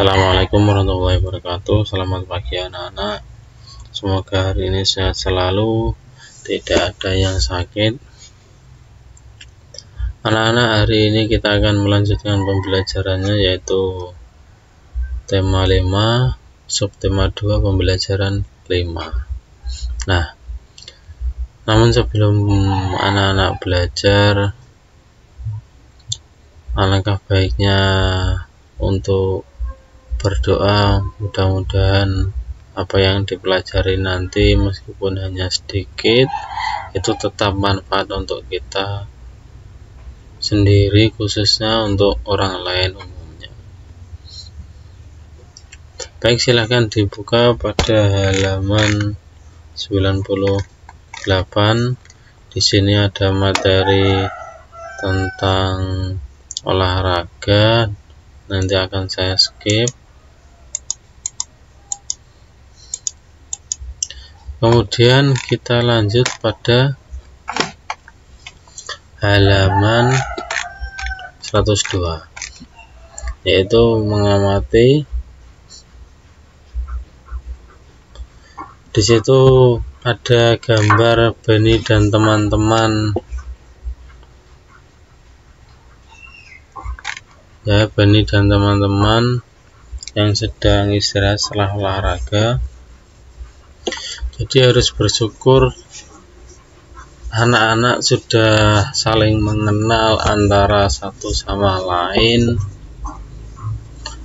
Assalamualaikum warahmatullahi wabarakatuh. Selamat pagi anak-anak. Semoga hari ini sehat selalu, tidak ada yang sakit. Anak-anak, hari ini kita akan melanjutkan pembelajarannya, yaitu tema 5, subtema 2, pembelajaran 5. Nah, namun sebelum anak-anak belajar, alangkah baiknya untuk berdoa, mudah-mudahan apa yang dipelajari nanti meskipun hanya sedikit itu tetap manfaat untuk kita sendiri, khususnya untuk orang lain umumnya. Baik, silahkan dibuka pada halaman 98. Di sini ada materi tentang olahraga, nanti akan saya skip. Kemudian kita lanjut pada halaman 102, yaitu mengamati. Di situ ada gambar Beni dan teman-teman. Ya, Beni dan teman-teman yang sedang istirahat setelah olahraga. Jadi harus bersyukur anak-anak sudah saling mengenal antara satu sama lain,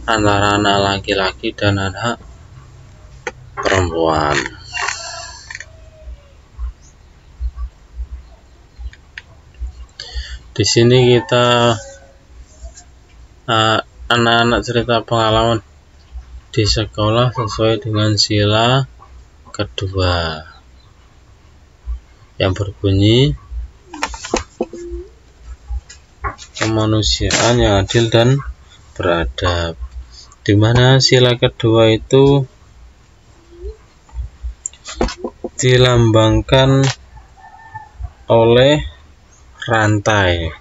antara anak laki-laki dan anak perempuan. Di sini kita anak-anak cerita pengalaman di sekolah sesuai dengan sila kedua yang berbunyi kemanusiaan yang adil dan beradab, di mana sila kedua itu dilambangkan oleh rantai.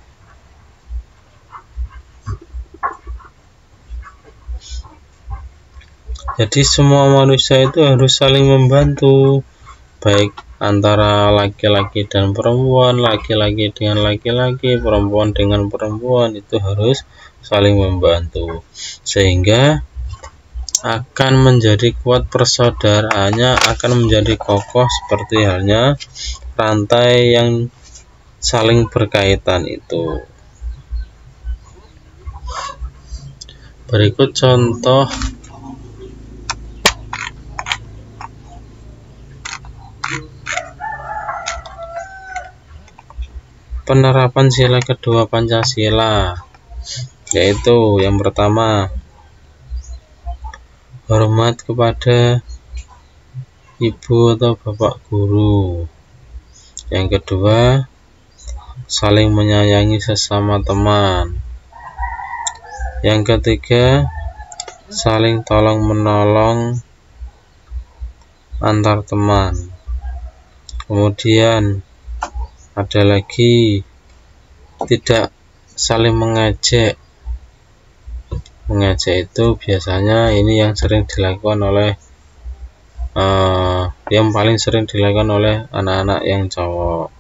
Jadi semua manusia itu harus saling membantu, baik antara laki-laki dan perempuan, laki-laki dengan laki-laki, perempuan dengan perempuan, itu harus saling membantu, sehingga akan menjadi kuat persaudaraannya, akan menjadi kokoh seperti halnya rantai yang saling berkaitan itu. Berikut contoh penerapan sila kedua Pancasila, yaitu yang pertama, hormat kepada ibu atau bapak guru. Yang kedua, saling menyayangi sesama teman. Yang ketiga, saling tolong menolong antar teman. Kemudian ada lagi, tidak saling mengejek. Mengejek itu biasanya ini yang sering dilakukan oleh yang paling sering dilakukan oleh anak-anak yang cowok.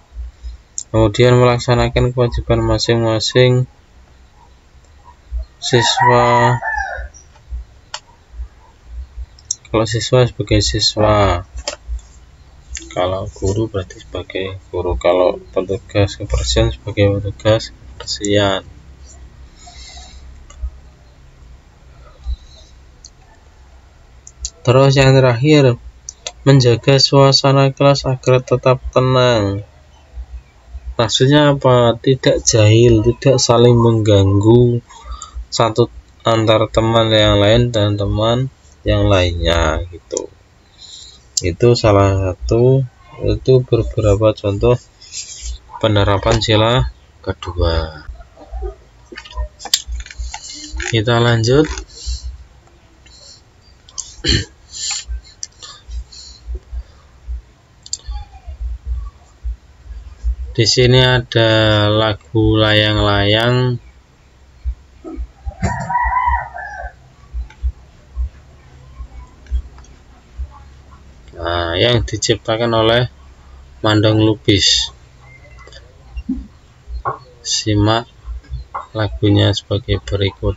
Kemudian melaksanakan kewajiban masing-masing siswa. Kalau siswa sebagai siswa, kalau guru berarti sebagai guru, kalau petugas kebersihan sebagai petugas kebersihan. Terus yang terakhir, menjaga suasana kelas agar tetap tenang. Maksudnya apa? Tidak jahil, tidak saling mengganggu satu antar teman yang lain dan teman yang lainnya gitu. Itu salah satu, itu beberapa contoh penerapan sila kedua. Kita lanjut. Di sini ada lagu layang-layang. yang diciptakan oleh Mandang Lubis. Simak lagunya sebagai berikut.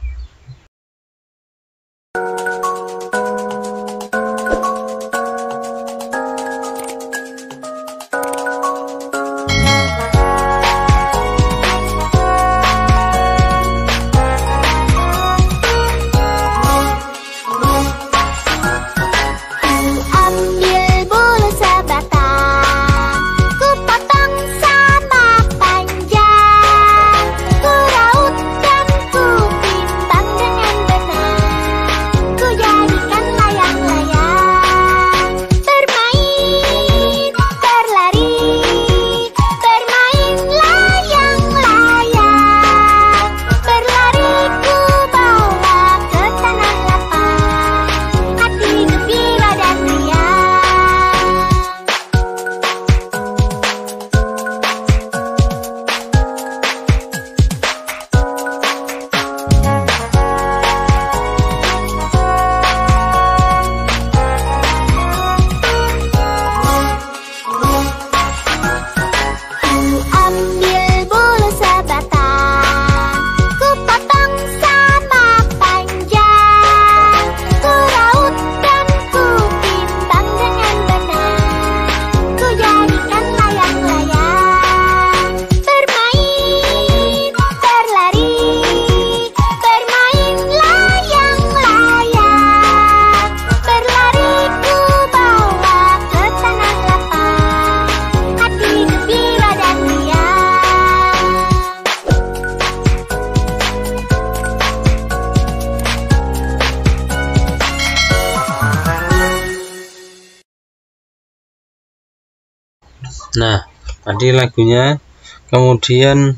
Nah, tadi lagunya. Kemudian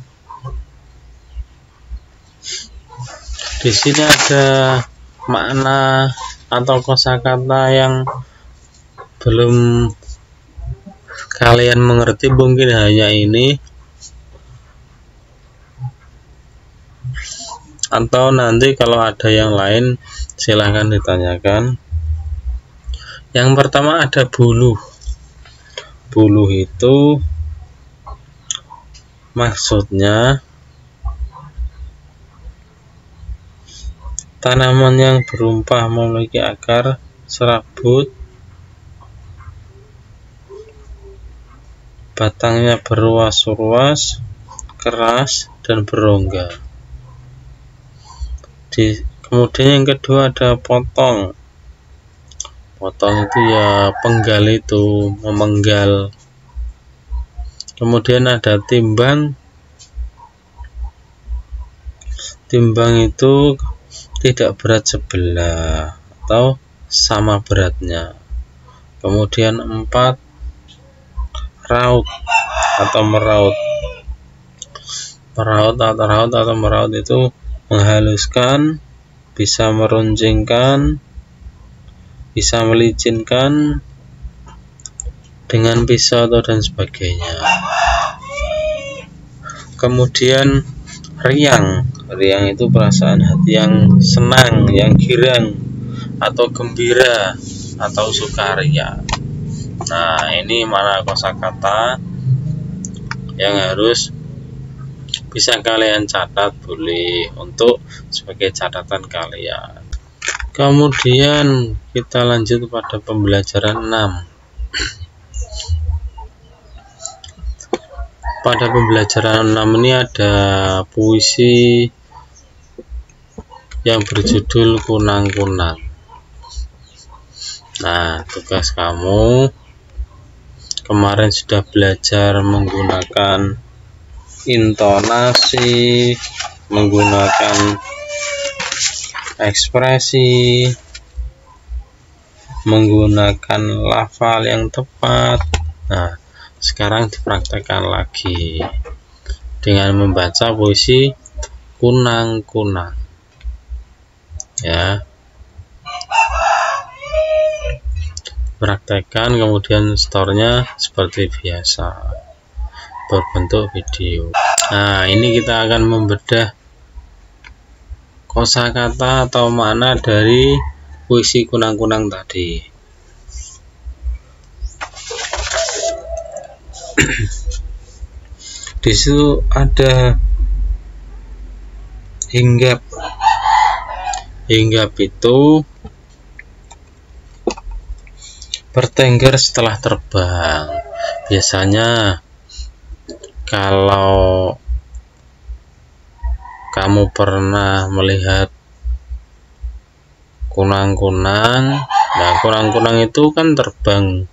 di sini ada makna atau kosakata yang belum kalian mengerti, mungkin hanya ini, atau nanti kalau ada yang lain silahkan ditanyakan. Yang pertama ada buluh. Buluh itu maksudnya tanaman yang berumpah memiliki akar serabut, batangnya berruas-ruas, keras, dan berongga. Kemudian yang kedua ada potong. Potong itu ya penggal, itu memenggal. Kemudian ada timbang. Timbang itu tidak berat sebelah atau sama beratnya. Kemudian 4, raut atau meraut. Raut atau meraut itu menghaluskan, bisa meruncingkan, bisa melicinkan dengan pisau dan sebagainya. Kemudian riang. Riang itu perasaan hati yang senang, yang girang, atau gembira, atau sukaria. Nah, ini mana kosakata yang harus bisa kalian catat, boleh untuk sebagai catatan kalian. Kemudian kita lanjut pada pembelajaran 6. Pada pembelajaran 6 ini ada puisi yang berjudul Kunang-kunang. Nah, tugas kamu kemarin sudah belajar menggunakan intonasi, menggunakan ekspresi, menggunakan lafal yang tepat. Nah, sekarang dipraktekkan lagi dengan membaca puisi Kunang-kunang. Ya, praktekkan, kemudian store-nya seperti biasa berbentuk video. Nah, ini kita akan membedah kosakata atau makna dari puisi Kunang-kunang tadi. Di situ ada hinggap. Hinggap itu bertengger setelah terbang. Biasanya kalau kamu pernah melihat kunang-kunang, nah kunang-kunang itu kan terbang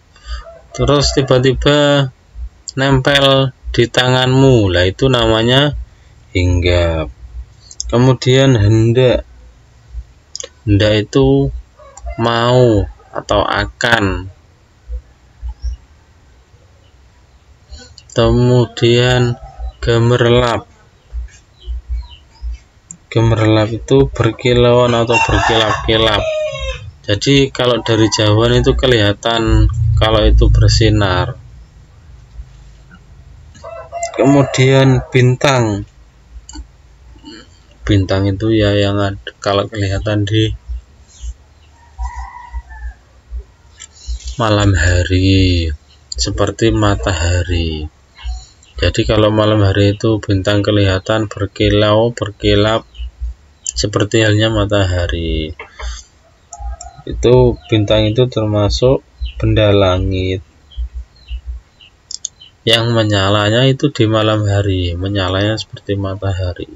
terus tiba-tiba nempel di tanganmu, lah itu namanya hinggap. Kemudian hendak itu mau atau akan. Kemudian gemerlap. Gemerlap itu berkilauan atau berkilap-kilap. Jadi kalau dari jauhan itu kelihatan kalau itu bersinar. Kemudian bintang. Bintang itu ya yang ada, kalau kelihatan di malam hari seperti matahari. Jadi kalau malam hari itu bintang kelihatan berkilau, berkilap seperti halnya matahari. Itu bintang itu termasuk benda langit yang menyalanya itu di malam hari, menyalanya seperti matahari.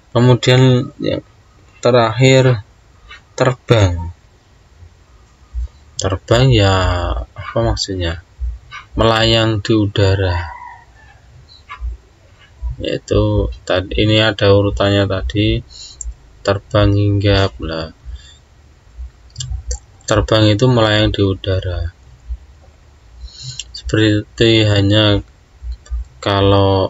Kemudian yang terakhir terbang. Terbang ya apa maksudnya? Melayang di udara. Yaitu ini ada urutannya tadi, terbang hinggap. Lah, terbang itu melayang di udara. Seperti hanya kalau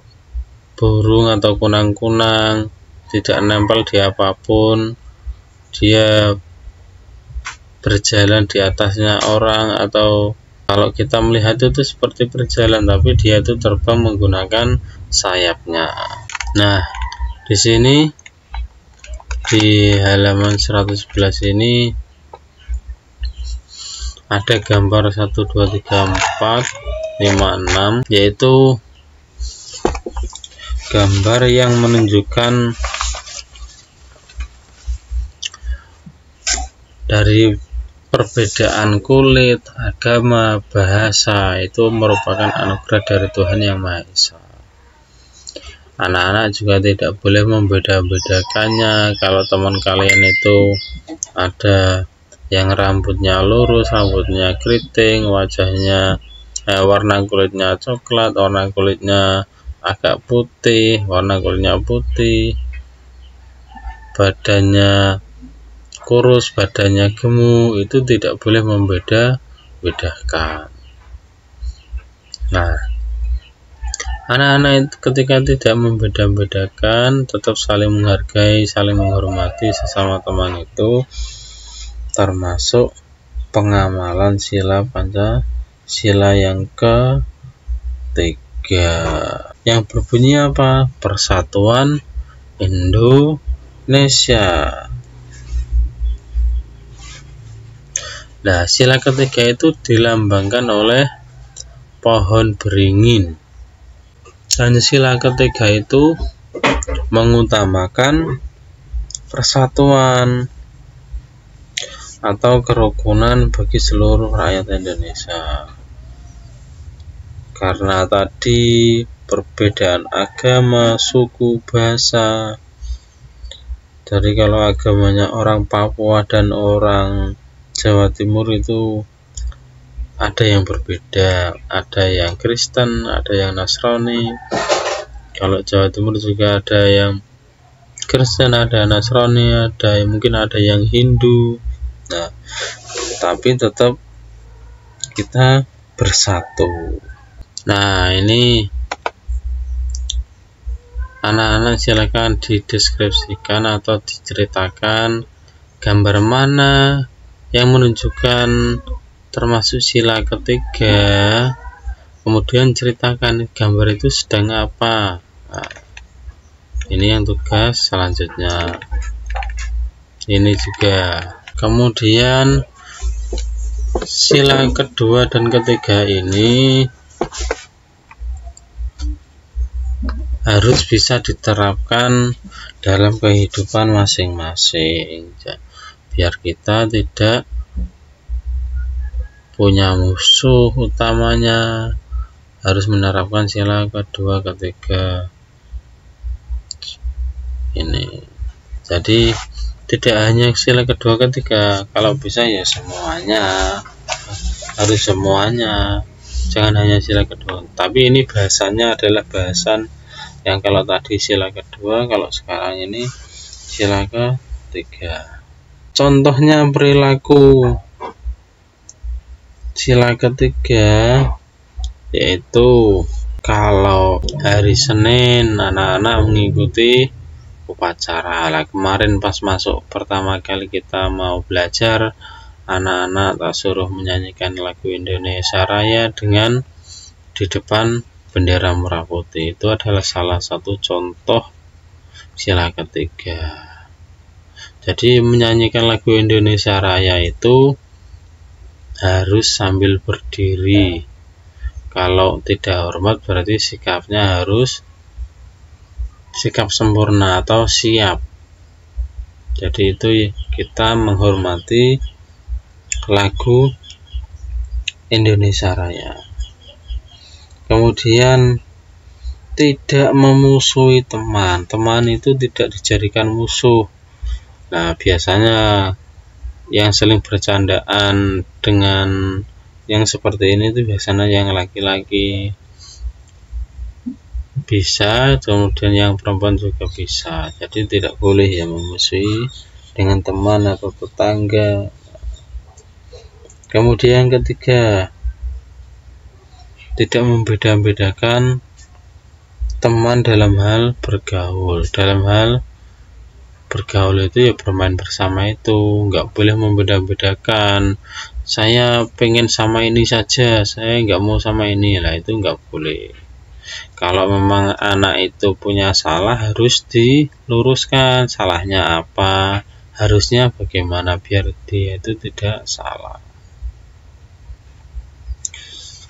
burung atau kunang-kunang tidak nempel di apapun, dia berjalan di atasnya orang, atau kalau kita melihat itu seperti berjalan tapi dia itu terbang menggunakan sayapnya. Nah, di sini di halaman 111 ini ada gambar 1 2 3 4 5 6, yaitu gambar yang menunjukkan dari perbedaan kulit, agama, bahasa. Itu merupakan anugerah dari Tuhan Yang Maha Esa. Anak-anak juga tidak boleh membeda-bedakannya. Kalau teman kalian itu ada yang rambutnya lurus, rambutnya keriting, wajahnya warna kulitnya coklat, warna kulitnya agak putih, warna kulitnya putih, badannya kurus, badannya gemuk, itu tidak boleh membeda-bedakan. Nah, anak-anak ketika tidak membeda-bedakan, tetap saling menghargai, saling menghormati sesama teman, itu termasuk pengamalan sila Pancasila yang ketiga, yang berbunyi apa? Persatuan Indonesia. Nah, sila ketiga itu dilambangkan oleh pohon beringin. Dan sila ketiga itu mengutamakan persatuan atau kerukunan bagi seluruh rakyat Indonesia. Karena tadi perbedaan agama, suku, bahasa. Jadi kalau agamanya orang Papua dan orang Jawa Timur itu ada yang berbeda, ada yang Kristen, ada yang Nasrani. Kalau Jawa Timur juga ada yang Kristen, ada Nasrani, mungkin ada yang Hindu. Nah, tapi tetap kita bersatu. Nah, ini anak-anak silakan dideskripsikan atau diceritakan gambar mana yang menunjukkan termasuk sila ketiga, kemudian ceritakan gambar itu sedang apa. Nah, ini yang tugas selanjutnya. Ini juga. Kemudian sila kedua dan ketiga ini harus bisa diterapkan dalam kehidupan masing-masing, biar kita tidak punya musuh utamanya. Harus menerapkan sila kedua ketiga ini. Jadi tidak hanya sila kedua ketiga, kalau bisa ya semuanya, harus semuanya, jangan hanya sila kedua. Tapi ini bahasannya adalah bahasan yang kalau tadi sila kedua, kalau sekarang ini sila ketiga. Contohnya perilaku sila ketiga yaitu kalau hari Senin anak-anak mengikuti upacara. Lah kemarin pas masuk pertama kali kita mau belajar, anak-anak tak suruh menyanyikan lagu Indonesia Raya dengan di depan bendera merah putih. Itu adalah salah satu contoh sila ketiga. Jadi menyanyikan lagu Indonesia Raya itu harus sambil berdiri. Kalau tidak hormat berarti sikapnya harus sikap sempurna atau siap. Jadi itu kita menghormati lagu Indonesia Raya. Kemudian tidak memusuhi teman. Teman itu tidak dijadikan musuh. Nah, biasanya yang saling bercandaan dengan yang seperti ini itu biasanya yang laki-laki bisa, kemudian yang perempuan juga bisa. Jadi tidak boleh ya memusuhi dengan teman atau tetangga. Kemudian ketiga, tidak membeda-bedakan teman dalam hal bergaul. Dalam hal bergaul itu ya bermain bersama itu, nggak boleh membeda-bedakan. Saya pengen sama ini saja, saya nggak mau sama ini, lah itu nggak boleh. Kalau memang anak itu punya salah harus diluruskan, salahnya apa, harusnya bagaimana biar dia itu tidak salah.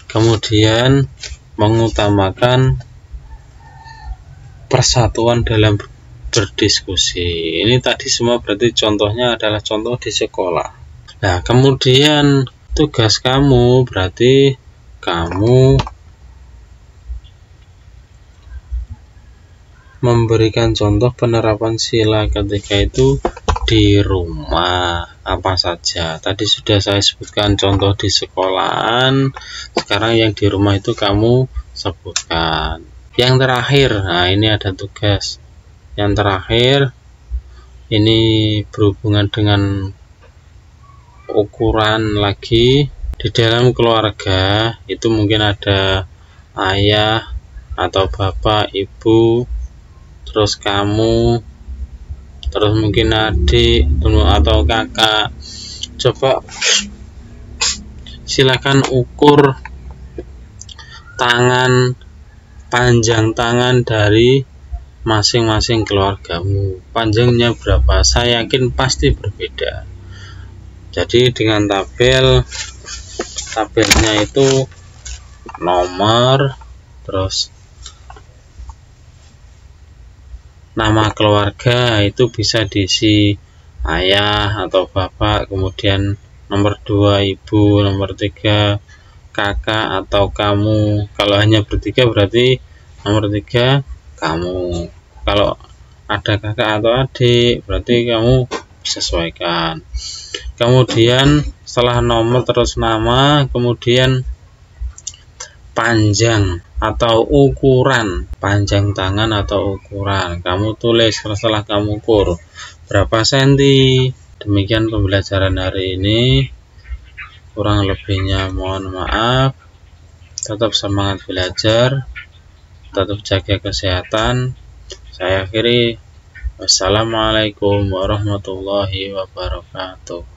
Kemudian mengutamakan persatuan dalam berdiskusi. Ini tadi semua berarti contohnya adalah contoh di sekolah. Nah, kemudian tugas kamu berarti kamu memberikan contoh penerapan sila ketiga itu di rumah apa saja. Tadi sudah saya sebutkan contoh di sekolahan, sekarang yang di rumah itu kamu sebutkan. Yang terakhir, nah ini ada tugas. Yang terakhir ini berhubungan dengan ukuran lagi. Di dalam keluarga itu mungkin ada ayah atau bapak, ibu, terus kamu, terus mungkin adik atau kakak. Coba silakan ukur tangan, panjang tangan dari masing-masing keluargamu. Panjangnya berapa? Saya yakin pasti berbeda. Jadi dengan tabelnya itu nomor, terus nama keluarga itu bisa diisi ayah atau bapak, kemudian nomor 2 ibu, nomor 3 kakak atau kamu. Kalau hanya bertiga berarti nomor 3 kamu. Kalau ada kakak atau adik berarti kamu sesuaikan. Kemudian setelah nomor terus nama, kemudian panjang atau ukuran, panjang tangan atau ukuran. Kamu tulis setelah kamu ukur berapa senti. Demikian pembelajaran hari ini. Kurang lebihnya mohon maaf. Tetap semangat belajar, tetap jaga kesehatan. Saya akhiri. Wassalamualaikum warahmatullahi wabarakatuh.